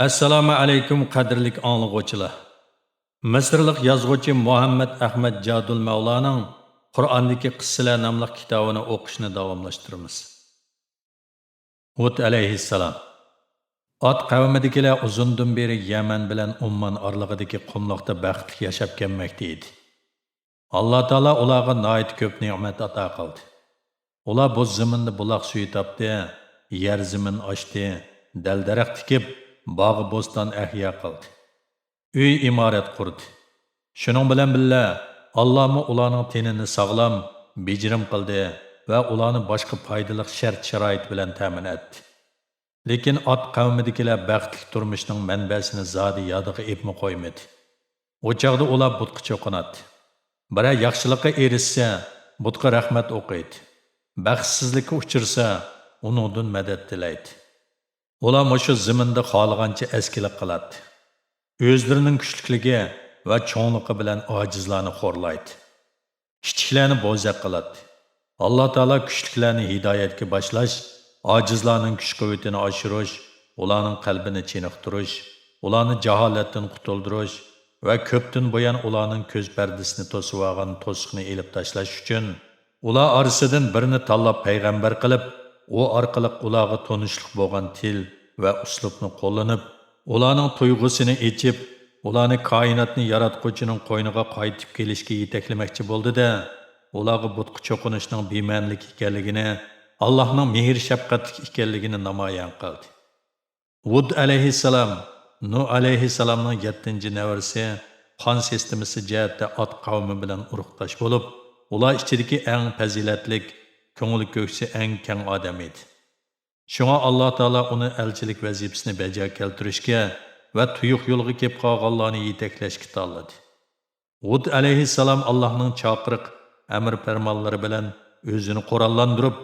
Assalomu alaykum qadrli anglag'uvchilar. Misrlik yozuvchi Muhammad Ahmad Jadul Mavlaning Qur'ondagi qissalar nomli kitobini o'qishni davomlashtiramiz. Hud alayhissalom. Ot qavmidagilar uzundan beri Yaman bilan Umman oralig'idagi qumloqda baxtli yashab kelmoqda edi. Alloh taolo ularga nihoyat ko'p ne'mat ato qildi. Ular bu zaminda buloq suvi topdi, yer zamin ochdi, dal-daraxt tikib, bog' bo'ston ahyo qildi. Uy imorat qurdi. Shuning bilan billa Allohmi ularning tenini sog'lom, bejirim qildi va ularni boshqa foydali shart-sharoit bilan ta'min etdi. Lekin ot qavmidagilar baxtli turmushning manbasini zodi yodiga epmi qo'ymadi. O chaqda ular butqa cho'qinadi. Bira yaxshilikqa erishsa, butqa rahmat o'qiydi. Baxtsizlikka uchirsa, uningdan madad tilaydi. Ular mushu zaminda xohlagancha eskilik qiladi. O'zlarining kuchlikligi va cho'nligi bilan ojizlarni xo'rlaydi. Kichiklarni bo'zaq qiladi. Alloh taolo kuchliklarni hidoyatga boshlash, ojizlarning kuch-quvvatini oshirish, ularning qalbini chiniqtirish, ularni jaholatdan qutuldirish va ko'pdan buyon ularning ko'z pardasini to'sib olgan to'siqni elib tashlash uchun ular orasidan birini tanlab payg'ambar qilib, u orqali ularga tonishlik bo'lgan til va uslubni qo'llanib, ularning tuyg'usini echib, ularni koinotni yaratquchining qo'yniga qaytib kelishga yetaklamoqchi bo'ldi-da, ularga butqa cho'qinishning bema'nilik ekanligini, Allohning mehr shafqatli ekanligini namoyon qildi. Hud alayhissalom, Nuh alayhissalomning 7-navarasi qon sistemasi jihatda ot qavmi bilan urug'dosh bo'lib, ular ichidagi eng fazilatlik, ko'ngil ko'ksi eng keng odam edi. Shunga Alloh taolo uni elchilik vazifasini bajarib keltirishga va tuyuq yo'lga kelib qolganlarni yetaklashga tanladi. Hud alayhissalom Allohning chaqiriq, amr farmonlari bilan o'zini qurollantirib,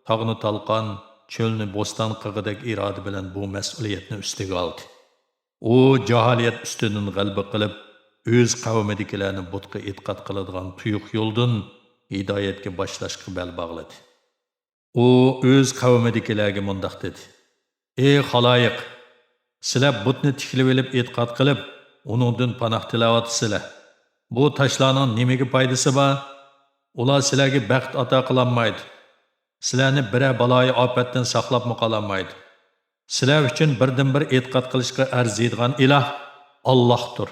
tog'ni talqon, cho'lni bo'ston qig'idek iroda bilan bu mas'uliyatni ustiga oldi. U jaholiyat ustidan g'alaba qilib, o'z qavmidagilarni butqa e'tiqod qiladigan tuyuq yo'ldan hidoyatga boshlashga bel bog'ladi. U o'z qavmidagilarga mundoq dedi: "Ey xaloyiq, sizlar butni tiklib olib e'tiqod qilib, uningdan panoh tilayotsizlar. Bu toshlarning nimaga foydasi bor? Ular sizlarga baxt ato qilolmaydi. Sizlarni biror baloyi ofatdan saqlab qololmaydi. Sizlar uchun birdan-bir e'tiqod qilishga arziydigan iloh Allohdir.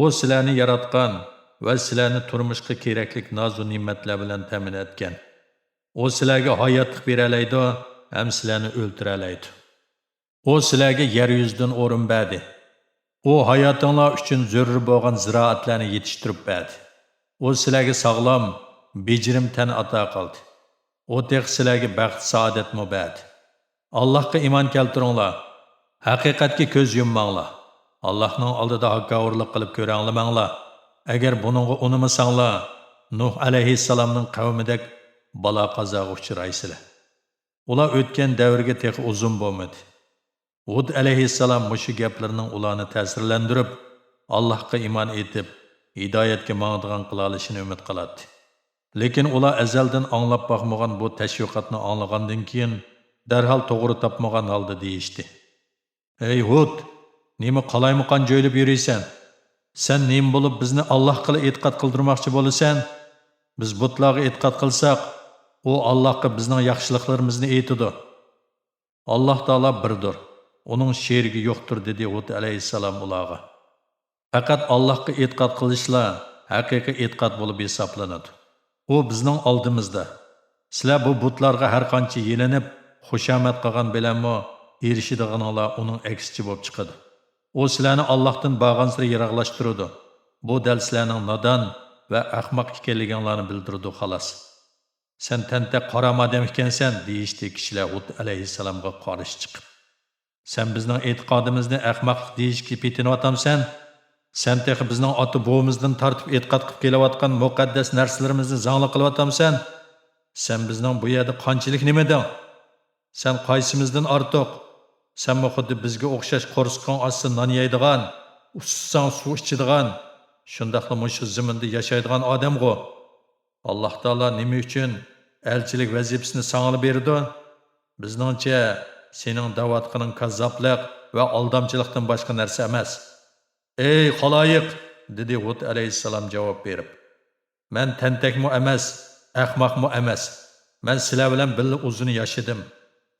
U sizlarni yaratgan va sizlarni turmushga kerakli noz-u ne'matlar bilan ta'min etgan. U sizlarga hayotlik beralaydi, ham sizlarni o'ltiralaydi. U sizlarga yer yuzidan o'rin berdi. U hayotinglar uchun zarur bo'lgan ziroatlarni yetishtirib berdi. U sizlarga sog'lom, bejirim tan ato qildi. U tek sizlarga baxt saodatni berdi. Allohga iymon keltiringlar. Haqiqatga ko'z yummanglar. Allohning oldida haqqavurlik qilib ko'ranglamanglar. Agar buningga unamasanglar, Nuh alayhissalomning qavmidek balo qazoga uchraysizlar. Ular o'tgan davrga texi uzun bo'lmadi. Hud alayhissalom mushu gaplarning ularni ta'sirlantirib, Allohga iymon etib, hidoyatga mangdigan qila olishini umid qiladi. Lekin ular azaldan anglab boqmagan bu tashviqotni anglagandan keyin darhol to'g'ri topmagan holda deyishdi: "Ey Hud, nima qalaymaqan joylab yuraysan? Sen nima bo'lib bizni Allohga e'tiqod qildirmoqchi bo'lasan? Biz butlarga e'tiqod qilsak, u Allohga bizning yaxshiliklarimizni aytadi. Alloh taolo birdir. Uning sherigi yo'qdir", dedi Hud alayhissalom ularga. Faqat Allohga e'tiqod qilishlar haqiqiy e'tiqod bo'lib hisoblanadi. U bizning oldimizda. Sizlar bu butlarga har qancha yelinib, xushomat qilgan bilanmi erishadiganlar uning aksichi bo'lib chiqadi. U sizlarni Allohdan bag'ansira yiroqlashtiradi. Bu dal sizlarning nodon va ahmoq ekanliginglarni bildiradi xolos. Sen tanta qora odam ekansan, deyishdi kishilar Hud alayhissalomga qarshi chiqib. Sen bizning e'tiqodimizni ahmoqlik deyishga petinyapsan. Sen texi bizning ota bovimizdan tortib e'tiqod qilib kelayotgan muqaddas narsalarimizni zangli qilyapsan. Sen bizning bu yerda qanchalik nimadan? Sen qaysimizdan ortiq? Sen xuddi bizga o'xshash qo'rsqon osti non yeydigan, ussang suv ichadigan, shundaqla mushu zaminda yashaydigan odam-ku. Alloh taolo nima uchun elchilik vazifasini sanga berdi? Bizningcha sening da'vatqining kazzoblik va aldamchilikdan boshqa narsa emas. Ey xaloyiq, dedi Hud alayhissalom javob berib. Men tentakmu emas, ahmoqmu emas. Men sizlar bilan birga uzun yashadim.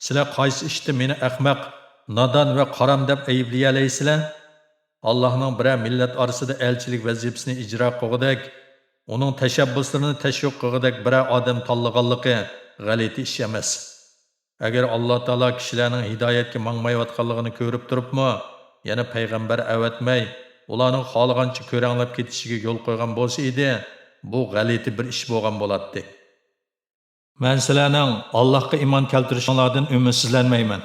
Sizlar qaysi ishda meni ahmoq, nodon va qaram deb ayblay olaysizlar? Allohning bir millat orasida elchilik vazifasini ijro qilgudek, uning tashabbuslarini tashviq qilgudek bir odam tanlaganligi g'alati ish emas. Agar Alloh taolo kishilarning hidoyatga mangmayotganligini ko'rib turibmi, yana payg'ambar avatmay, ularning xohlagancha ko'ranglab ketishiga yo'l qo'ygan bo'lsa edi, bu g'alati bir ish bo'lgan bo'ladi. Men sizlarning Allohga iymon keltirishinglardan umidsizlanmayman.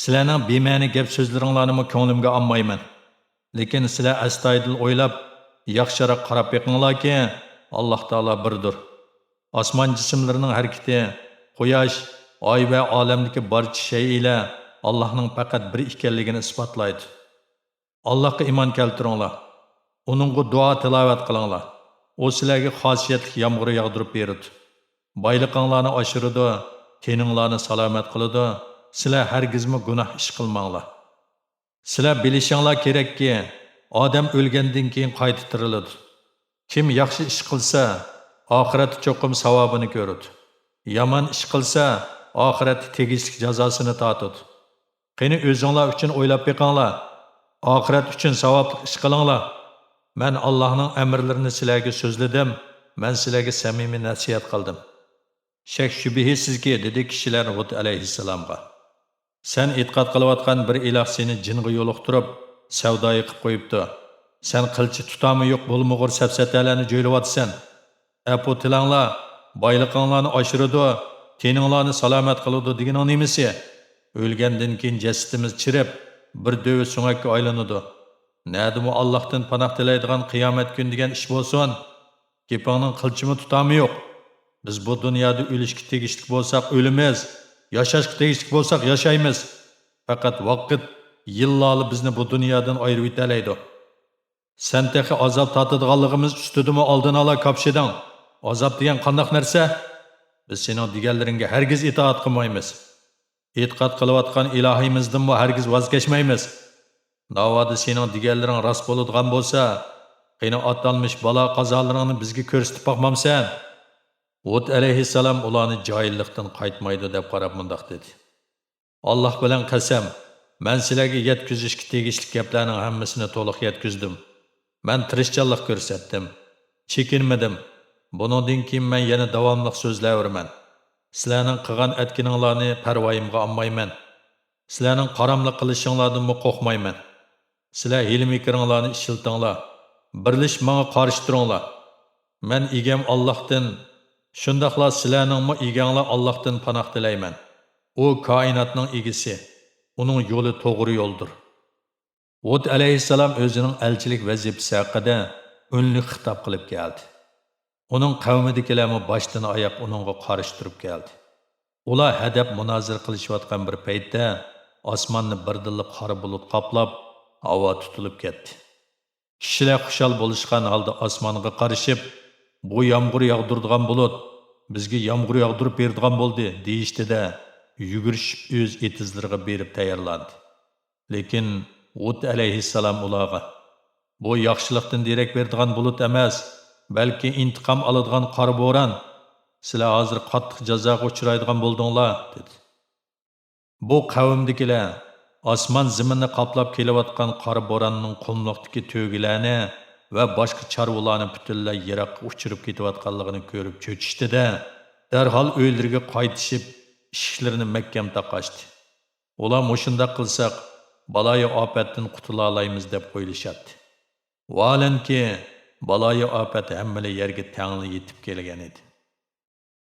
Sizlarning bema'ni gap so'zlaringlarni ko'nglimga olmayman. Lekin sizlar astoydil o'ylab, yaxshiroq qarab beqinglarki, Alloh taolo birdir. Osmon jismlarining harakati, quyosh, oy va olamdagi barcha shaylar Allohning faqat bir ekanligini isbotlaydi. Allohga iymon keltiringlar. Uningga duo tilovat qilinglar. O sizlarga xosiyatli yomg'ir yog'dirib beradi. Boyliqinglarni oshiradi, teninglarni salomat qiladi. Sizlar hargizmi gunoh ish qilmanglar. Sizlar bilishinglar kerakki, odam o'lgandan keyin qayta tiriladi. Kim yaxshi ish qilsa, oxiratda cho'qim savobini ko'radi. Yomon ish qilsa, oxiratda tegishli jazosini tortadi. Qani o'zinglar uchun o'ylab beqinglar. Oxirat uchun savobli ish qilinglar. Men Allohning amrlarini sizlarga so'zladim. Men sizlarga samimiy nasihat qildim. Shak shubhisizki, dedi kishilar Hud alayhissalomga. Sen e'tiqod qilayotgan bir iloh seni jinga yo'liqtirib, savdoyi qilib qo'yibdi. Sen qilchi tutami yo'q bo'lmag'ur safsatalarni jo'ylayotsan. Apu tilanglar, boyliqinglarni oshiradi, teninglarni salomat qiladi deganing nimasi? O'lgandan keyin jasadimiz chirib, bir dövi so'ngakka aylanadi. Nadimu Allohdan panoh tilaydigan qiyomat kun degan ish bo'lsin. Gapingning qilchimi tutami yo'q. Biz bu dunyoda o'lishga tegishli bo'lsak o'limiz, yashashga tegishli bo'lsak yashaymiz. Faqat vaqt yillarli bizni bu dunyodan ayirib etalaydi. Sen texi azob tatadiganligimiz ustidimi oldin ola kapshiding. Azob degan qanday narsa? Biz sening deganlaringga hargiz itoat qilmaymiz. E'tiqod qilayotgan ilohimizdan bu hargiz voz kechmaymiz. Navoda sening deganlaring rost bo'ladigan bo'lsa, qani atalmish balo qazolaringni bizga ko'rsatib boqmamsan? Hud alayhissalom ularni joyillikdan qaytmaydi deb qarab mundoq dedi. Alloh bilan qasam, men sizlarga yetkazishga tegishli gaplarning hammasini to'liq yetkazdim. Men tirishchanlik ko'rsatdim, chekinmadim. Buningdan keyin men yana davomli so'zlayveraman. Sizlarning qilgan atkininglarni parvoyimga olmayman. Sizlarning qaramlik qilishinglardan qo'rqmayman. Sizlar hilm-fikringlarni ishiltinglar. Birlish menga qarshi turinglar. Men egam Allohdan, shundaqla sizlarning eganglar Allohdan panoh tilayman. U koinotning egisi. Uning yo'li to'g'ri yo'ldir. Hud alayhissalom o'zining elchilik vazifasi haqida unli xitob qilib keldi. Uning qavmidagilarmi boshdan oyoq uningga qarshi turib keldi. Ular hadab munozir qilishayotgan bir paytda osmonni birdilli qora bulut qoplab, havo tutilib ketdi. Kishilar xushal bo'lishgan holda osmonga qarashib, bu yomg'ir yog'diradigan bulut bizga yomg'ir yog'dirib beradigan bo'ldi deyishdi-da, yugurishib o'z etizlariga berib tayyorlandi. Lekin Hud alayhissalom ularga bu yaxshilikdan derak beradigan bulut emas, balki intiqom oladigan qora bo'ron. Sizlar hozir qattiq jazoga uchraydigan bo'ldinglar, dedi. Bu qavmdagilar osmon zaminni qoplab kelayotgan qora bo'ronning qumliqdagi to'gilarni va boshqa chorvalarni butunlay yiroqqa uchirib ketayotganligini ko'rib cho'chishdi-da, darhol uylariga qaytishib, ishlarini mahkam taqashdi. Ular mushunda qilsak, baloyi ofatdan qutula olamiz deb o'ylashadi. Valanki baloyi ofat hammali yerga tangli yetib kelgan edi.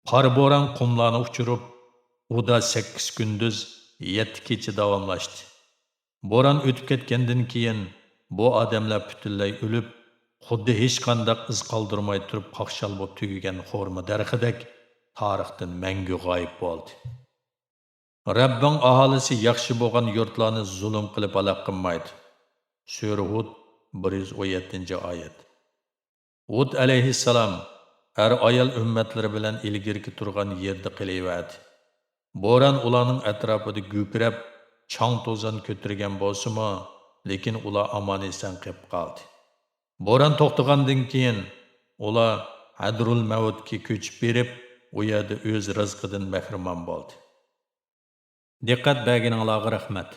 Qora bo'ron qumlarni uchirib, uda 8 kunduz 7 kecha davomlashdi. Bo'ron o'tib ketgandan keyin bu odamlar butunlay o'lib, xuddi hech qanday iz qoldirmay turib qaqshal bo'lib tugagan xurmo daraxidek tarixdan mangu g'oyib bo'ldi. Rabbing aholisi yaxshi bo'lgan yurtlarni zulm qilib halok qilmaydi. Sura Hud 117-oyat. Hud alayhissalom ayol ummatlari bilan ilgirki turgan yerda qilayverdi. Bo'ron ularning atrofida gupirab, chang to'zon ko'targan bo'lsa-mu, lekin ular omon-eson qolib qoldi. Bo'ron to'xtagandan keyin ular Hadrul Mavutga ko'chib berib, u yerda o'z rizqidan mahrum bo'ldi. Diqqat berganinglarga rahmat.